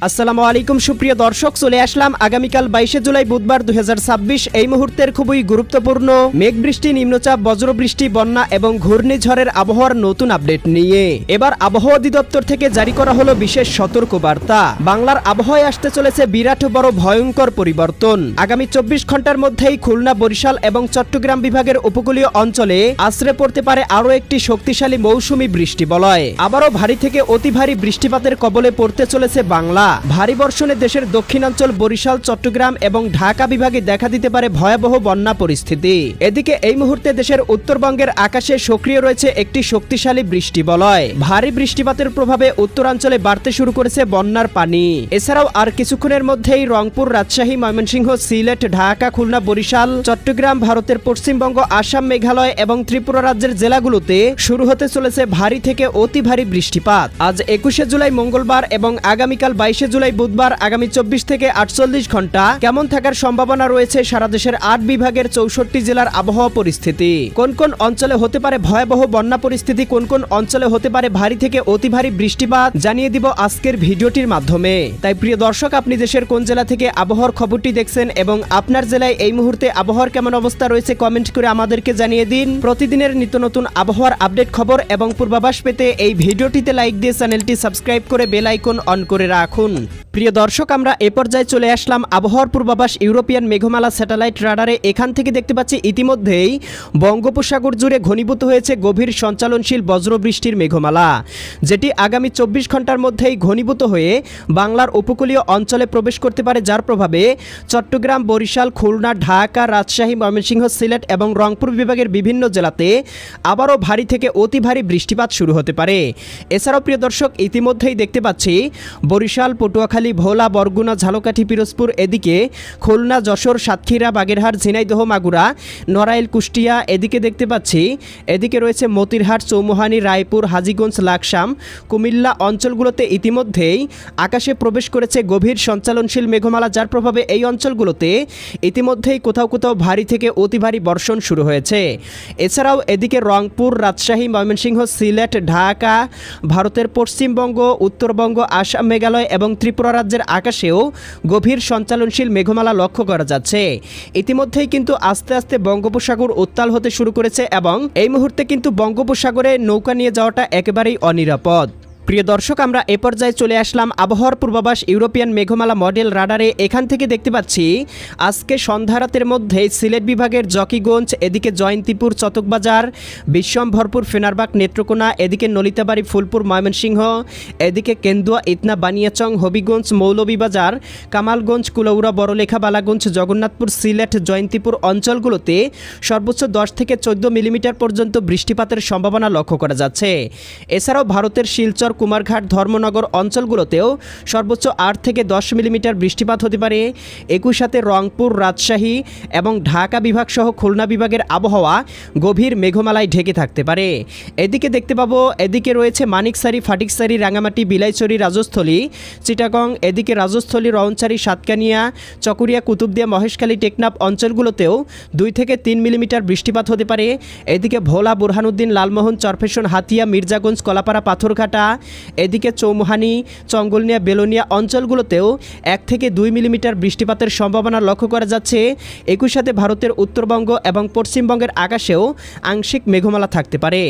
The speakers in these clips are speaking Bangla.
আসসালামু আলাইকুম সুপ্রিয় দর্শক, চলে আসলাম আগামীকাল 22 জুলাই বুধবার 2026 এই মুহূর্তের খুবই গুরুত্বপূর্ণ মেঘ বৃষ্টি, নিম্নচাপ, বজ্রবৃষ্টি, বন্যা এবং ঘূর্ণিঝড়ের আবহাওয়ার নতুন আপডেট নিয়ে এবার আবহাওয়া অধিদপ্তর থেকে জারি করা হলো বিশেষ সতর্কবার্তা। বাংলার আবহাওয়ায় আসতে চলেছে বিরাট বড় ভয়ঙ্কর পরিবর্তন। আগামী 24 ঘন্টার মধ্যেই খুলনা, বরিশাল এবং চট্টগ্রাম বিভাগের উপকূলীয় অঞ্চলে আছড়ে পড়তে পারে আরও একটি শক্তিশালী মৌসুমী বৃষ্টি বলয়। আবারও ভারী থেকে অতি ভারী বৃষ্টিপাতের কবলে পড়তে চলেছে বাংলা। ভারী বর্ষণে দেশের দক্ষিণাঞ্চল, বরিশাল, চট্টগ্রাম এবং ঢাকা বিভাগে দেখা দিতে পারে ভয়াবহ বন্যা পরিস্থিতি। এদিকে এই মুহূর্তে দেশের উত্তরবঙ্গের আকাশে সক্রিয় রয়েছে একটি শক্তিশালী বৃষ্টি বলয়। ভারী বৃষ্টিপাতের প্রভাবে উত্তরাঞ্চলে বাড়তে শুরু করেছে বন্যার পানি। এছাড়াও আর কিছুক্ষণের মধ্যেই রংপুর, রাজশাহী, ময়মনসিংহ, সিলেট, ঢাকা, খুলনা, বরিশাল, চট্টগ্রাম, ভারতের পশ্চিমবঙ্গ, আসাম, মেঘালয় এবং ত্রিপুরা রাজ্যের জেলাগুলোতে শুরু হতে চলেছে ভারী থেকে অতি ভারী বৃষ্টিপাত। আজ 21 জুলাই মঙ্গলবার এবং আগামীকাল 22 জুলাই বুধবার আগামী 24 থেকে 48 ঘন্টা কেমন থাকার সম্ভাবনা রয়েছে সারা দেশের 8 বিভাগের 64 জেলার আবহাওয়া পরিস্থিতি, কোন কোন অঞ্চলে হতে পারে ভয়াবহ বন্যা পরিস্থিতি, কোন কোন অঞ্চলে হতে পারে ভারী থেকে অতি ভারী বৃষ্টিপাত জানিয়ে দিব আজকের ভিডিওটির মাধ্যমে। তাই প্রিয় দর্শক, আপনি দেশের কোন জেলা থেকে আবহাওয়ার খবরটি দেখছেন এবং আপনার জেলায় এই মুহূর্তে আবহাওয়ার কেমন অবস্থা রয়েছে কমেন্ট করে আমাদেরকে জানিয়ে দিন। প্রতিদিনের নিত্য নতুন আবহাওয়ার আপডেট খবর এবং পূর্বাভাস পেতে এই ভিডিওটিতে লাইক দিয়ে চ্যানেলটি সাবস্ক্রাইব করে বেল আইকন অন করে রাখুন। প্রিয় দর্শক, আমরা এ পর্যায়ে চলে আসলাম আবহাওয়ার পূর্বাভাস ইউরোপিয়ান মেঘমালা স্যাটেলাইট রাডারে। এখান থেকে দেখতে পাচ্ছি ইতিমধ্যেই বঙ্গোপসাগর জুড়ে ঘনীভূত হয়েছে গভীর সঞ্চালনশীল বজ্রবৃষ্টির মেঘমালা, যেটি আগামী 24 ঘন্টার মধ্যেই ঘনীভূত হয়ে বাংলার উপকূলীয় অঞ্চলে প্রবেশ করতে পারে, যার প্রভাবে চট্টগ্রাম, বরিশাল, খুলনা, ঢাকা, রাজশাহী, ময়মনসিংহ, সিলেট এবং রংপুর বিভাগের বিভিন্ন জেলাতে আবারও ভারী থেকে অতি ভারী বৃষ্টিপাত শুরু হতে পারে। এছাড়াও প্রিয় দর্শক, ইতিমধ্যেই দেখতে পাচ্ছি বরিশাল, পটুয়াখালী, ভোলা, বরগুনা, ঝালকাঠি, পিরোজপুর, এদিকে খুলনা, যশোর, সাতক্ষীরা, বাগেরহাট, ঝিনাইদহ, মাগুরা, নড়াইল, কুষ্টিয়া, এদিকে দেখতে পাচ্ছি এদিকে রয়েছে মতিরহাট, চৌমুহানি, রায়পুর, হাজীগঞ্জ, লাকসাম, কুমিল্লা অঞ্চলগুলোতে ইতিমধ্যেই আকাশে প্রবেশ করেছে গভীর সঞ্চালনশীল মেঘমালা, যার প্রভাবে এই অঞ্চলগুলোতে ইতিমধ্যেই কোথাও কোথাও ভারী থেকে অতি ভারী বর্ষণ শুরু হয়েছে। এছাড়াও এদিকে রংপুর, রাজশাহী, ময়মনসিংহ, সিলেট, ঢাকা, ভারতের পশ্চিমবঙ্গ, উত্তরবঙ্গ, আসাম, মেঘালয় এবং ত্রিপুরা রাজ্যের আকাশেও গভীর সঞ্চালনশীল মেঘমালা লক্ষ্য করা যাচ্ছে। ইতিমধ্যেই কিন্তু আস্তে আস্তে বঙ্গোপসাগর উত্তাল হতে শুরু করেছে এবং এই মুহূর্তে কিন্তু বঙ্গোপসাগরে নৌকা নিয়ে যাওয়াটা একেবারেই অনিরাপদ। প্রিয় দর্শক, আমরা এ পর্যায়ে চলে আসলাম আবহাওয়ার পূর্বাভাস ইউরোপিয়ান মেঘমালা মডেল রাডারে। এখান থেকে দেখতে পাচ্ছি আজকে সন্ধ্যা রাতের মধ্যে সিলেট বিভাগের জকিগঞ্জ, এদিকে জয়ন্তীপুর, চতকবাজার, বিশ্বম্ভরপুর, ফেনারবাগ, নেত্রকোনা, এদিকে নলিতাবাড়ি, ফুলপুর, ময়মনসিংহ, এদিকে কেন্দুয়া, ইতনা, বানিয়াচং, হবিগঞ্জ, মৌলভীবাজার, কামালগঞ্জ, কুলাউড়া, বড়লেখা, বালাগঞ্জ, জগন্নাথপুর, সিলেট, জয়ন্তীপুর অঞ্চলগুলোতে সর্বোচ্চ 10 থেকে 14 মিলিমিটার পর্যন্ত বৃষ্টিপাতের সম্ভাবনা লক্ষ্য করা যাচ্ছে। এছাড়াও ভারতের শিলচর, কুমারঘাট, ধর্মনগর অঞ্চলগুলোতেও সর্বোচ্চ 8 থেকে 10 মিলিমিটার বৃষ্টিপাত হতে পারে। একই সাথে রংপুর, রাজশাহী এবং ঢাকা বিভাগ সহ খুলনা বিভাগের আবহাওয়া গভীর মেঘমালায় ঢেকে থাকতে পারে। এদিকে দেখতে পাবো এদিকে রয়েছে মানিকসারি, ফাটিকসারি, রাঙামাটি, বিলাইছড়ি, রাজস্থলী, চিটাগং, এদিকে রাজস্থলী, রওনচারি, সাতকানিয়া, চকুরিয়া, কুতুবদিয়া, মহেশখালী, টেকনাফ অঞ্চলগুলোতেও 2 থেকে 3 মিলিমিটার বৃষ্টিপাত হতে পারে। এদিকে ভোলা, বুরহানুদ্দিন, লালমোহন, চরফেশন, হাতিয়া, মির্জাগঞ্জ, কলাপাড়া, পাথরঘাটা, এদিকে চৌমুহানি, চঙ্গলনিয়া, বেলোনিয়া অঞ্চলগুলোতেও 1 থেকে 2 মিলিমিটার বৃষ্টিপাতের সম্ভাবনা লক্ষ্য করা যাচ্ছে। একই সাথে ভারতের উত্তরবঙ্গ এবং পশ্চিমবঙ্গের আকাশেও আংশিক মেঘমালা থাকতে পারে।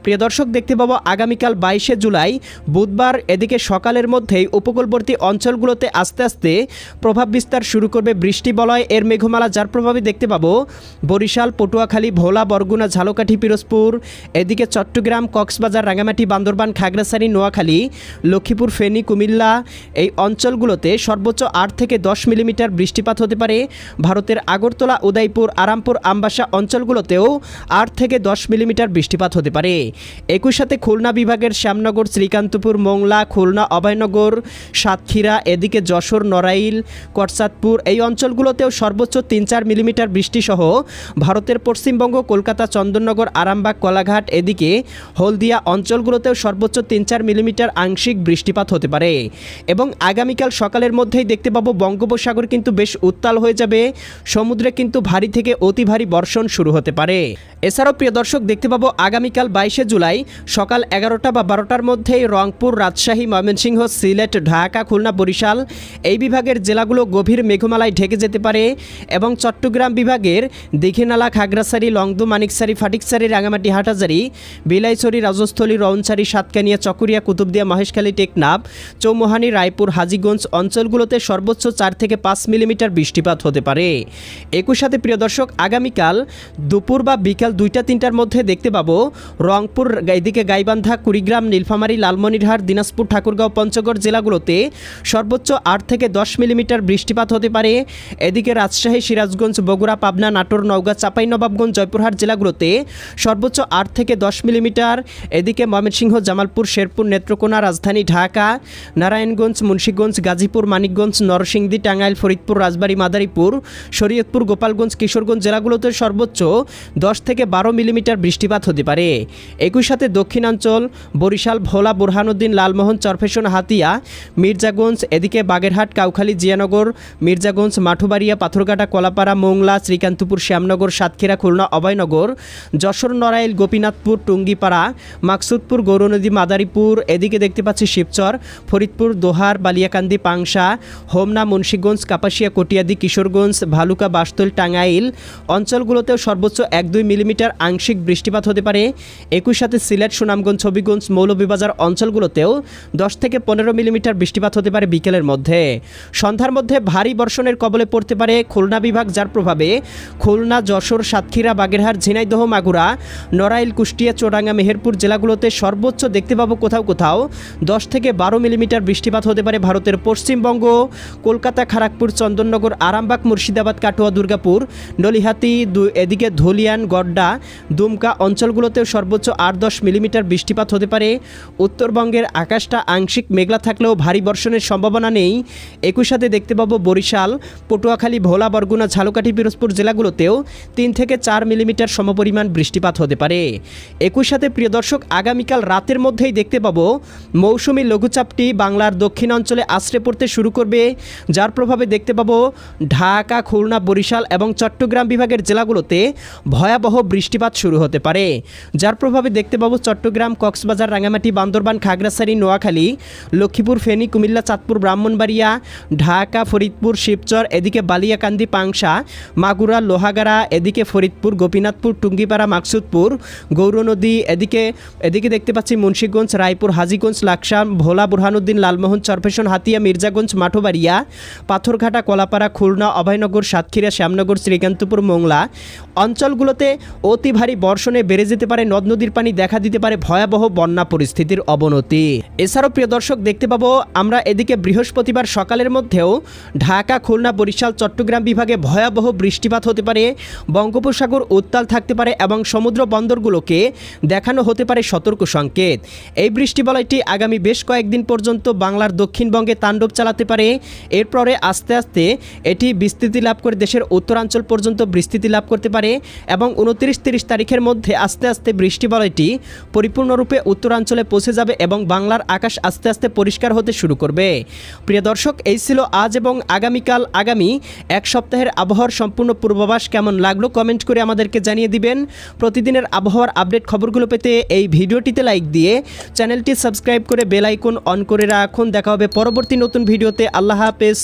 প্রিয় দর্শক, দেখতে পাবো আগামীকাল 22 জুলাই বুধবার এদিকে সকালের মধ্যেই উপকূলবর্তী অঞ্চলগুলোতে আস্তে আস্তে প্রভাব বিস্তার শুরু করবে বৃষ্টি বলয় এর মেঘমালা, যার প্রভাবে দেখতে পাবো বরিশাল, পটুয়াখালী, ভোলা, বরগুনা, ঝালকাঠি, পিরোজপুর, এদিকে চট্টগ্রাম, কক্সবাজার, রাঙামাটি, বান্দরবান, খাগড়াছড়ি, নোয়াখালী, লক্ষ্মীপুর, ফেনী, কুমিল্লা এই অঞ্চলগুলোতে সর্বোচ্চ 8 থেকে 10 মিলিমিটার বৃষ্টিপাত হতে পারে। ভারতের আগরতলা, উদয়পুর, আরামপুর, আমবাসা অঞ্চলগুলোতেও 8 থেকে 10 মিলিমিটার বৃষ্টিপাত হতে পারে। একই সাথে খুলনা বিভাগের শ্যামনগর, শ্রীকান্তপুর, মোংলা, খুলনা, অভয়নগর, সাতক্ষীরা, এদিকে যশোর, নড়াইল, করচাঁদপুর এই অঞ্চলগুলোতেও সর্বোচ্চ 3-4 মিলিমিটার বৃষ্টিসহ ভারতের পশ্চিমবঙ্গ, কলকাতা, চন্দননগর, আরামবাগ, কলাঘাট, এদিকে হলদিয়া অঞ্চলগুলোতেও সর্বোচ্চ 3-4 মিলিমিটার আংশিক বৃষ্টিপাত হতে পারে এবং আগামীকাল সকালের মধ্যেই দেখতে পাবো বঙ্গোপসাগর কিন্তু বেশ উত্তাল হয়ে যাবে, সমুদ্রে কিন্তু ভারী থেকে অতি ভারী বর্ষণ শুরু হতে পারে। এছাড়াও প্রিয় দর্শক দেখতে পাবো আগামীকাল 22শে জুলাই সকাল 11টা বা 12টার মধ্যেই রংপুর, রাজশাহী, ময়মনসিংহ, সিলেট, ঢাকা, খুলনা, বরিশাল এই বিভাগের জেলাগুলো গভীর মেঘমালায় ঢেকে যেতে পারে এবং চট্টগ্রাম বিভাগের দীঘিনালা, খাগড়াছড়ি, লংদু, মানিকছড়ি, ফটিকছড়ি, রাঙামাটি, হাটহাজারী, বিলাইছড়ি, রাজস্থলী, রৌনছড়ি, সাতকানিয়া, চকরিয়া, কুতুবদিয়া, মহেশখালী, টেকনাফ, চৌমুহানি, রায়পুর, হাজীগঞ্জ অঞ্চলগুলোতে সর্বোচ্চ 4 থেকে 5 মিলিমিটার বৃষ্টিপাত হতে পারে। একই সাথে প্রিয় দর্শক আগামীকাল দুপুর বা বিকাল 2টা-3টার মধ্যে দেখতে পাবো রংপুর, এদিকে গাইবান্ধা, কুড়িগ্রাম, নীলফামারী, লালমনিরহাট, দিনাজপুর, ঠাকুরগাঁও, পঞ্চগড় জেলাগুলোতে সর্বোচ্চ 8 থেকে 10 মিলিমিটার বৃষ্টিপাত হতে পারে। এদিকে রাজশাহী, সিরাজগঞ্জ, বগুড়া, পাবনা, নাটোর, নওগাঁ, চাঁপাইনবাবগঞ্জ, জয়পুরহাট জেলাগুলোতে সর্বোচ্চ 8 থেকে 10 মিলিমিটার। এদিকে ময়মনসিংহ, জামালপুর, শেরপুর, নেত্রকোনা, রাজধানী ঢাকা, নারায়ণগঞ্জ, মুন্সিগঞ্জ, গাজীপুর, মানিকগঞ্জ, নরসিংদী, টাঙ্গাইল, ফরিদপুর, রাজবাড়ী, মাদারীপুর, শরীয়তপুর, গোপালগঞ্জ, কিশোরগঞ্জ জেলাগুলোতে সর্বোচ্চ 10 থেকে 12 মিলিমিটার বৃষ্টিপাত হতে পারে। একই সাথে দক্ষিণাঞ্চল বরিশাল, ভোলা, বুরহানুদ্দিন, লালমোহন, চরফেশন, হাতিয়া, মির্জাগঞ্জ, এদিকে বাগেরহাট, কাউখালী, জিয়ানগর, মির্জাগঞ্জ, মাঠুবাড়িয়া, পাথরঘাটা, কলাপাড়া, মোংলা, শ্রীকান্তপুর, শ্যামনগর, সাতক্ষীরা, খুলনা, অভয়নগর, যশোর, নড়াইল, গোপীনাথপুর, টুঙ্গিপাড়া, মাকসুদপুর, গৌরনদী, মাদারীপুর, এদিকে দেখতে পাচ্ছি শিবচর, ফরিদপুর, দোহার, বালিয়াকান্দি, পাংশা, হোমনা, মুন্সিগঞ্জ, কাপাসিয়া, কটিয়াদি, কিশোরগঞ্জ, ভালুকা, বাসতল, টাঙ্গাইল অঞ্চলগুলোতেও সর্বোচ্চ 1-2 মিলিমিটার আংশিক বৃষ্টিপাত হতে পারে। একই সাথে সিলেট, সুনামগঞ্জ, হবিগঞ্জ, মৌলভীবাজার অঞ্চলগুলোতেও 10 থেকে 15 মিলিমিটার বৃষ্টিপাত হতে পারে বিকেলের মধ্যে। সন্ধ্যার মধ্যে ভারী বর্ষণের কবলে পড়তে পারে খুলনা বিভাগ, যার প্রভাবে খুলনা, যশোর, সাতক্ষীরা, বাগেরহাট, ঝিনাইদহ, মাগুরা, নড়াইল, কুষ্টিয়া, চুয়াডাঙ্গা, মেহেরপুর জেলাগুলোতে সর্বোচ্চ দেখতে পাবো কোথাও কোথাও 10 থেকে 12 মিলিমিটার বৃষ্টিপাত হতে পারে। ভারতের পশ্চিমবঙ্গ, কলকাতা, খড়গপুর, চন্দননগর, আরামবাগ, মুর্শিদাবাদ, কাটোয়া, দুর্গাপুর, নলিহাটি, এদিকে ধুলিয়ান, গড্ডা, দুমকা অঞ্চলগুলোতেও সর্বোচ্চ 8-10 মিলিমিটার বৃষ্টিপাত হতে পারে। উত্তরবঙ্গের আকাশটা আংশিক মেঘলা থাকলেও ভারী বর্ষণের সম্ভাবনা নেই। একই সাথে দেখতে পাবো বরিশাল, পটুয়াখালী, ভোলা, বরগুনা, ঝালকাঠি, পিরোজপুর জেলাগুলোতেও 3 থেকে 4 মিলিমিটার সমপরিমাণ বৃষ্টিপাত হতে পারে। একই সাথে প্রিয় দর্শক আগামীকাল রাতের মধ্যেই দেখতে পাবো মৌসুমী লঘুচাপটি বাংলার দক্ষিণাঞ্চলে আশ্রে পড়তে শুরু করবে, যার প্রভাবে দেখতে পাবো ঢাকা, খুলনা, বরিশাল এবং চট্টগ্রাম বিভাগের জেলাগুলোতে ভয়াবহ বৃষ্টিপাত শুরু হতে পারে, যার প্রভাবে দেখতে পাবো চট্টগ্রাম, কক্সবাজার, রাঙামাটি, বান্দরবান, খাগড়াছড়ি, নোয়াখালী, লক্ষ্মীপুর, ফেনী, কুমিল্লা, চাঁদপুর, ব্রাহ্মণবাড়িয়া, ঢাকা, ফরিদপুর, শিবচর, এদিকে বালিয়াকান্দি, পাংশা, মাগুরা, লোহাগাড়া, এদিকে ফরিদপুর, গোপীনাথপুর, টুঙ্গিপাড়া, মাকসুদপুর, গৌরনদী, এদিকে দেখতে পাচ্ছি মুন্সিগঞ্জ, রায়পুর, হাজীগঞ্জ, লাকসাম, ভোলা, বুরহানুদ্দিন, লালমোহন, চরফেশন, হাতিয়া, মির্জাগঞ্জ, মাঠুবাড়িয়া, পাথরঘাটা, কলাপাড়া, খুলনা, অভয়নগর, সাতক্ষীরা, শ্যামনগর, শ্রীকান্তপুর, মোংলা অঞ্চলগুলোতে অতি ভারী বর্ষণে বেড়ে যেতে পারে নদ নদীর পানি, দেখা দিতে পারে ভয়াবহ বন্যা পরিস্থিতির অবনতি। এছাড়াও প্রিয় দর্শক দেখতে পাবো আমরা এদিকে বৃহস্পতিবার সকালের মধ্যেও ঢাকা, খুলনা, বরিশাল, চট্টগ্রাম বিভাগে ভয়াবহ বৃষ্টিপাত হতে পারে, বঙ্গোপসাগর উত্তাল থাকতে পারে এবং সমুদ্র বন্দরগুলোকে দেখানো হতে পারে সতর্ক সংকেত। এই বৃষ্টিবলয়টি আগামী বেশ কয়েকদিন পর্যন্ত বাংলার দক্ষিণবঙ্গে তাণ্ডব চালাতে পারে। এরপরে আস্তে আস্তে এটি বিস্তৃতি লাভ করে দেশের উত্তরাঞ্চল পর্যন্ত বিস্তৃতি লাভ করতে পারে এবং 29-30 তারিখের মধ্যে আস্তে আস্তে বৃষ্টিবলয়টি পরিপূর্ণরূপে উত্তরাঞ্চলে পৌঁছে যাবে এবং বাংলার আকাশ আস্তে আস্তে পরিষ্কার হতে শুরু করবে। প্রিয় দর্শক এই ছিল আজ এবং আগামীকাল আগামী এক সপ্তাহের আবহাওয়ার সম্পূর্ণ পূর্বাভাস। কেমন লাগলো কমেন্ট করে আমাদেরকে জানিয়ে দিবেন। প্রতিদিনের আবহাওয়ার আপডেট খবরগুলো পেতে এই ভিডিওটিতে লাইক দিয়ে চ্যানেলটি সাবস্ক্রাইব করে বেল আইকন অন করে রাখুন। দেখা হবে পরবর্তী নতুন ভিডিওতে। আল্লাহ হাফেজ।